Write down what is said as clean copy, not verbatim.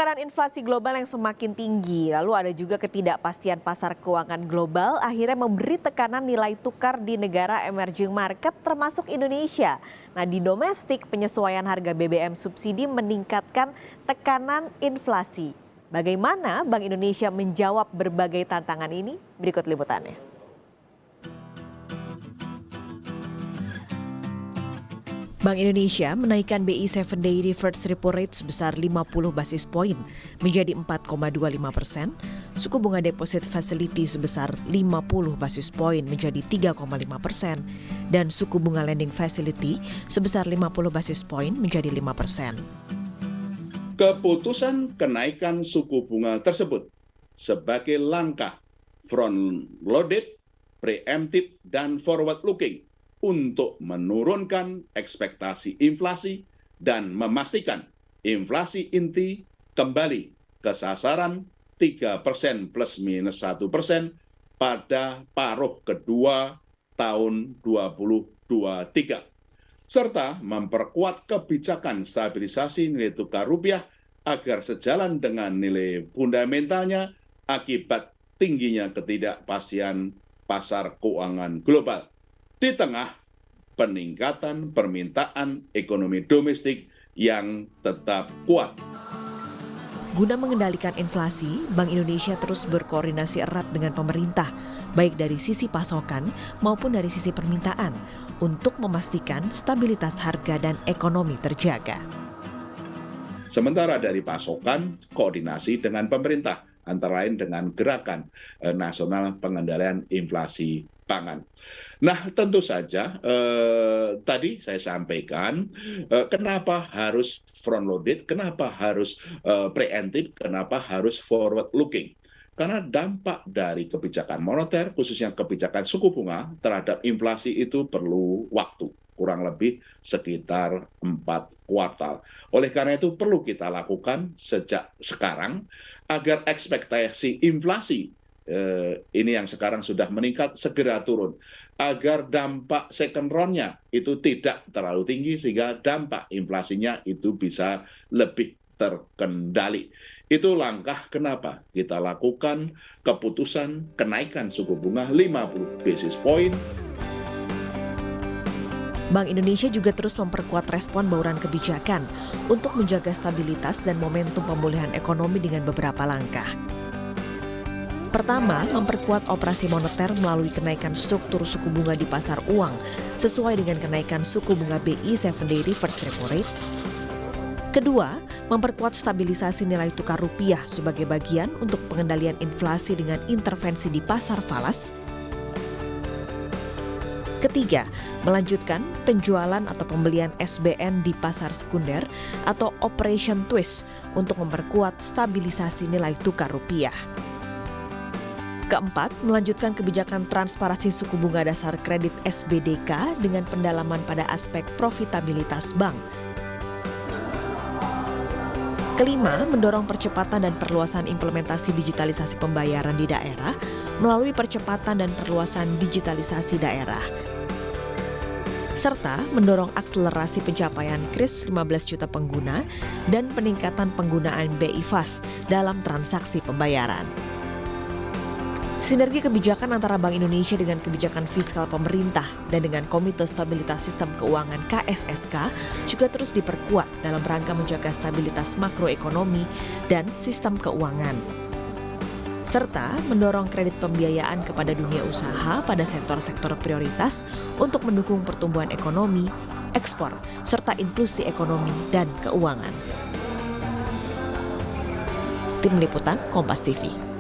tekanan inflasi global yang semakin tinggi, lalu ada juga ketidakpastian pasar keuangan global akhirnya memberi tekanan nilai tukar di negara emerging market termasuk Indonesia. Nah, di domestik penyesuaian harga BBM subsidi meningkatkan tekanan inflasi. Bagaimana Bank Indonesia menjawab berbagai tantangan ini? Berikut liputannya. Bank Indonesia menaikkan BI 7-day reverse repo rate sebesar 50 basis poin menjadi 4,25%, suku bunga deposit facility sebesar 50 basis poin menjadi 3,5%, dan suku bunga lending facility sebesar 50 basis poin menjadi 5%. Keputusan kenaikan suku bunga tersebut sebagai langkah front-loaded, preemptive, dan forward-looking untuk menurunkan ekspektasi inflasi dan memastikan inflasi inti kembali ke sasaran 3% plus minus 1% pada paruh kedua tahun 2023, serta memperkuat kebijakan stabilisasi nilai tukar rupiah agar sejalan dengan nilai fundamentalnya akibat tingginya ketidakpastian pasar keuangan global di tengah peningkatan permintaan ekonomi domestik yang tetap kuat. Guna mengendalikan inflasi, Bank Indonesia terus berkoordinasi erat dengan pemerintah, baik dari sisi pasokan maupun dari sisi permintaan, untuk memastikan stabilitas harga dan ekonomi terjaga. Sementara dari pasokan, koordinasi dengan pemerintah, antara lain dengan Gerakan Nasional Pengendalian Inflasi Pangan. Nah, tentu saja tadi saya sampaikan kenapa harus front loaded, kenapa harus preemptive, kenapa harus forward looking. Karena dampak dari kebijakan moneter, khususnya kebijakan suku bunga terhadap inflasi itu perlu waktu, kurang lebih sekitar 4 kuartal. Oleh karena itu perlu kita lakukan sejak sekarang agar ekspektasi inflasi ini yang sekarang sudah meningkat segera turun, agar dampak second round-nya itu tidak terlalu tinggi sehingga dampak inflasinya itu bisa lebih terkendali. Itu langkah kenapa kita lakukan keputusan kenaikan suku bunga 50 basis point. Bank Indonesia juga terus memperkuat respon bauran kebijakan untuk menjaga stabilitas dan momentum pemulihan ekonomi dengan beberapa langkah. Pertama, memperkuat operasi moneter melalui kenaikan struktur suku bunga di pasar uang sesuai dengan kenaikan suku bunga BI 7-day reverse repo rate. Kedua, memperkuat stabilisasi nilai tukar rupiah sebagai bagian untuk pengendalian inflasi dengan intervensi di pasar falas. Ketiga, melanjutkan penjualan atau pembelian SBN di pasar sekunder atau operation twist untuk memperkuat stabilisasi nilai tukar rupiah. Keempat, melanjutkan kebijakan transparansi suku bunga dasar kredit SBDK dengan pendalaman pada aspek profitabilitas bank. Kelima, mendorong percepatan dan perluasan implementasi digitalisasi pembayaran di daerah melalui percepatan dan perluasan digitalisasi daerah. Serta mendorong akselerasi pencapaian KRIS 15 juta pengguna dan peningkatan penggunaan BI Fast dalam transaksi pembayaran. Sinergi kebijakan antara Bank Indonesia dengan kebijakan fiskal pemerintah dan dengan Komite Stabilitas Sistem Keuangan KSSK juga terus diperkuat dalam rangka menjaga stabilitas makroekonomi dan sistem keuangan. Serta mendorong kredit pembiayaan kepada dunia usaha pada sektor-sektor prioritas untuk mendukung pertumbuhan ekonomi, ekspor, serta inklusi ekonomi dan keuangan. Tim Liputan Kompas TV.